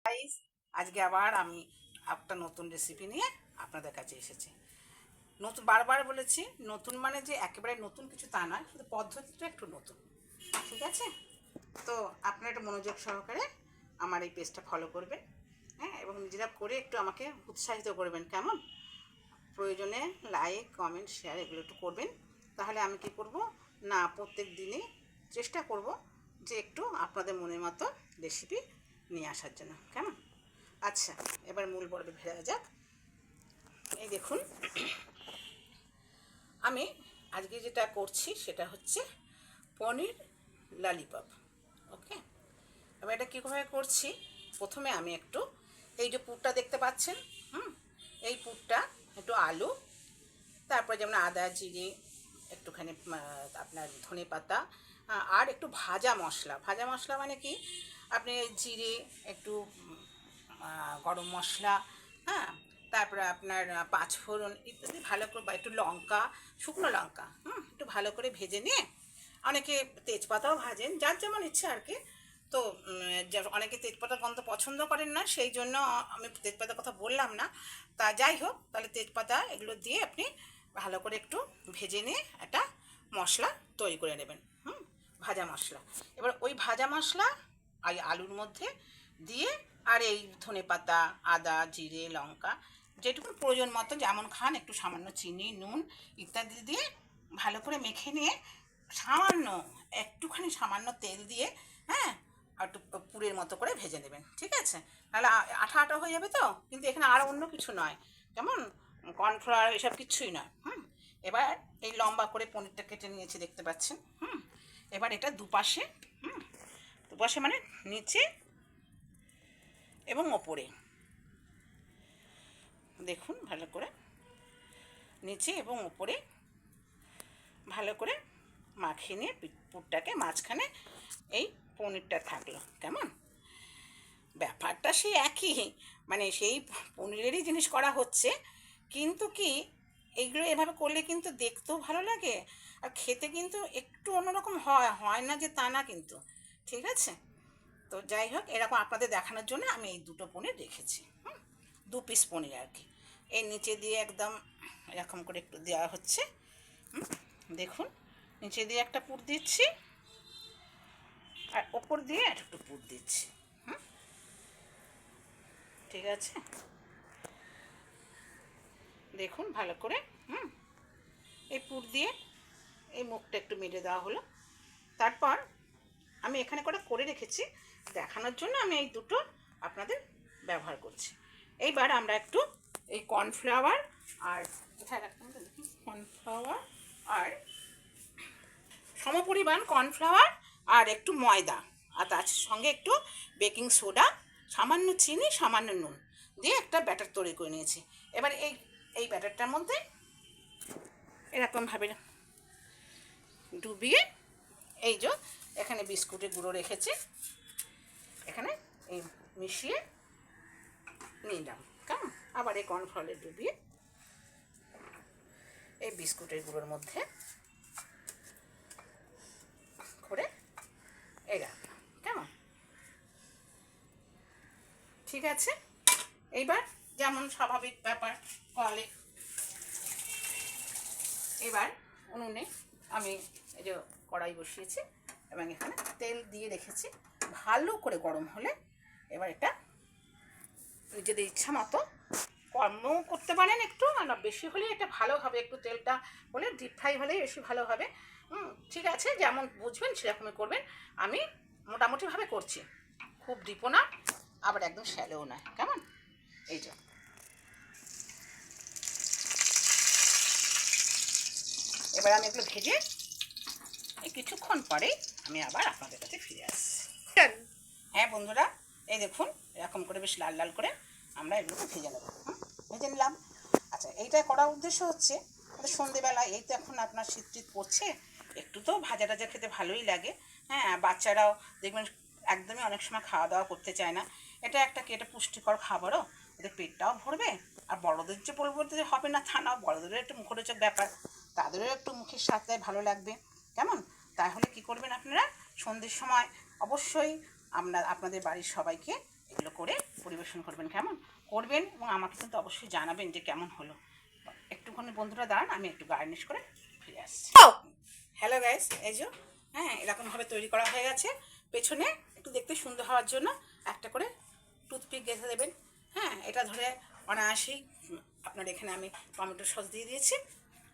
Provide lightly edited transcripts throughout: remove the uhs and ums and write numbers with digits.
Guys, আজকে আবার আমি একটা নতুন রেসিপি নিয়ে আপনাদের কাছে এসেছি। নতুন বারবার বলেছি, নতুন মানে যে একেবারে নতুন কিছু তা নয়, শুধু পদ্ধতিটা একটু নতুন। ঠিক আছে? তো আপনারা একটু মনোযোগ সহকারে আমার এই পেজটা ফলো করবেন, হ্যাঁ, এবং নিজেরা করে একটু আমাকে উৎসাহিত করবেন। কেমন? প্রয়োজনে লাইক, কমেন্ট, শেয়ার এগুলো একটু করবেন। তাহলে আমি কি করব না, প্রত্যেক দিনই চেষ্টা করব যে একটু আপনাদের মনের মতো রেসিপি নিয়ে আসার জন্য। কেমন? আচ্ছা, এবার মূল পর্বে ফেরা যাক। এই দেখুন, আমি আজকে যেটা করছি সেটা হচ্ছে পনির ললিপপ। ওকে, এবার এটা কীভাবে করছি, প্রথমে আমি একটু এই যে পুরটা দেখতে পাচ্ছেন, এই পুরটা একটু আলু, তারপরে যেমন আদা, জিরে, একটুখানি আপনার ধনে পাতা, আর একটু ভাজা মশলা। ভাজা মশলা মানে কি, আপনি জিরে, একটু গরম মশলা, হ্যাঁ, তারপরে আপনার পাঁচফোড়ন ইত্যাদি ভালো করে, বা একটু লঙ্কা, শুকনো লঙ্কা, একটু ভালো করে ভেজে নিয়ে, অনেকে তেজপাতাও ভাজেন, যার যেমন ইচ্ছে আর কি। তো অনেকে তেজপাতার গন্ধ পছন্দ করেন না, সেই জন্য আমি তেজপাতার কথা বললাম না। তা যাই হোক, তাহলে তেজপাতা এগুলো দিয়ে আপনি ভালো করে একটু ভেজে নিয়ে একটা মশলা তৈরি করে নেবেন, ভাজা মশলা। এবার ওই ভাজা মশলা এই আলুর মধ্যে দিয়ে, আর এই ধনে পাতা, আদা, জিরে, লঙ্কা, যেটুকু প্রয়োজন মতো যেমন খান, একটু সামান্য চিনি, নুন ইত্যাদি দিয়ে ভালো করে মেখে নিয়ে, সামান্য একটুখানি সামান্য তেল দিয়ে, হ্যাঁ, আর একটু পুরের মতো করে ভেজে নেবেন। ঠিক আছে? তাহলে আঠা আঠা হয়ে যাবে তো, কিন্তু এখানে আর অন্য কিছু নয়, কেমন কর্নফ্লাওয়ার এসব কিছুই নয়। এবার এই লম্বা করে পনিরটা কেটে নিয়েছি, দেখতে পাচ্ছেন। এবার এটা দুপাশে, দুপাশে মানে নিচে এবং ওপরে, দেখুন ভালো করে নিচে এবং ওপরে ভালো করে মাখিয়ে নিয়ে পুরটাকে মাঝখানে এই পনিরটা থাকলো। কেমন? ব্যাপারটা সেই একই, মানে সেই পনিরেরই জিনিস করা হচ্ছে, কিন্তু কি এইগুলো এভাবে করলে কিন্তু দেখতেও ভালো লাগে, আর খেতে কিন্তু একটু অন্যরকম হয়, হয় না যে তা না কিন্তু। ঠিক আছে? তো যাই হোক, এরকম আপনাদের দেখানোর জন্য আমি এই দুটো পনির রেখেছি, 2 পিস পনির আর কি। এর নিচে দিয়ে একদম এরকম করে একটু দেওয়া হচ্ছে, দেখুন, নিচে দিয়ে একটা পুর দিচ্ছি, আর ওপর দিয়ে একটু পুর দিচ্ছি। ঠিক আছে? দেখুন ভালো করে, এই পুর দিয়ে এই মুখটা একটু মেরে দেওয়া হলো। তারপর আমি এখানে করে রেখেছি, দেখানোর জন্য আমি এই দুটো আপনাদের ব্যবহার করছি। এইবার আমরা একটু এই কর্নফ্লাওয়ার আর কোথায় রাখতাম দেখি, কর্নফ্লাওয়ার আর সমপরিমাণ কর্নফ্লাওয়ার আর একটু ময়দা, আর তার সঙ্গে একটু বেকিং সোডা, সামান্য চিনি, সামান্য নুন দিয়ে একটা ব্যাটার তৈরি করে নিয়েছি। এবার এই এই ব্যাটারটার মধ্যে এরকমভাবে ডুবিয়ে, এই যে এখানে বিস্কুটের গুঁড়ো রেখেছি, এখানে এই মিশিয়ে নিলাম। কেমন? আবার এই কর্নফ্লাওয়ারে ডুবিয়ে এই বিস্কুটের গুঁড়োর মধ্যে করে এই রাখলাম। কেমন? ঠিক আছে? এইবার যেমন স্বাভাবিক ব্যাপার কলে, এবার উনুনে আমি এই যে কড়াই বসিয়েছি এবং এখানে তেল দিয়ে রেখেছি, ভালো করে গরম হলে এবার এটা নিজেদের ইচ্ছা মতো কমও করতে পারেন একটু, আর বেশি হলে এটা ভালো হবে, একটু তেলটা হলে ডিপ ফ্রাই হলেই বেশি ভালো হবে। ঠিক আছে, যেমন বুঝবেন সেরকমই করবেন। আমি মোটামুটিভাবে করছি, খুব ডিপও না, আবার একদম শ্যালোও না। কেমন? এই যে এবার আমি এগুলো ভেজে এই কিছুক্ষণ পরেই আমি আবার আপনাদের কাছে ফিরে আসছি। হ্যাঁ বন্ধুরা, এই দেখুন এরকম করে বেশ লাল লাল করে আমরা এগুলোকে ভেজে নেব। ভেজে নিলাম। আচ্ছা, এইটা করার উদ্দেশ্য হচ্ছে, সন্ধেবেলা এই তো এখন আপনার শীত শীত পড়ছে, একটু তো ভাজা টাজা খেতে ভালোই লাগে। হ্যাঁ, বাচ্চারাও দেখবেন একদমই অনেক সময় খাওয়া দাওয়া করতে চায় না। এটা একটা কি, এটা পুষ্টিকর খাবারও, এদের পেটটাও ভরবে, আর বড়োদের যে পরিবর্তে হবে না তা না, বড়োদেরও একটু মুখরোচক ব্যাপার, তাদেরও একটু মুখের স্বাদটাই ভালো লাগবে। কেমন? তাহলে কি করবেন আপনারা, সন্ধ্যের সময় অবশ্যই আপনাদের বাড়ির সবাইকে এগুলো করে পরিবেশন করবেন, কেমন করবেন, এবং আমাকে কিন্তু অবশ্যই জানাবেন যে কেমন হলো। একটুখানি বন্ধুরা দাঁড়ান, আমি একটু গার্নিশ করে ফিরে আসছি। হ্যালো গাইস, এই যে হ্যাঁ এরকমভাবে তৈরি করা হয়ে গেছে। পেছনে একটু দেখতে সুন্দর হওয়ার জন্য একটা করে টুথপিক গেঁথে দেবেন। হ্যাঁ, এটা ধরে অনায়াসেই আপনার এখানে আমি টমেটো সস দিয়ে দিয়েছি,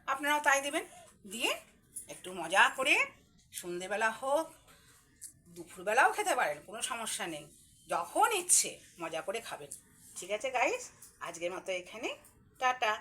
আপনারাও তাই দেবেন। দিয়ে একটু মজা করে সন্ধেবেলা হোক দুপুরবেলাও খেতে পারেন, কোনো সমস্যা নেই, যখন ইচ্ছে মজা করে খাবেন। ঠিক আছে গাইস, আজকের মতো এখানে টাটা।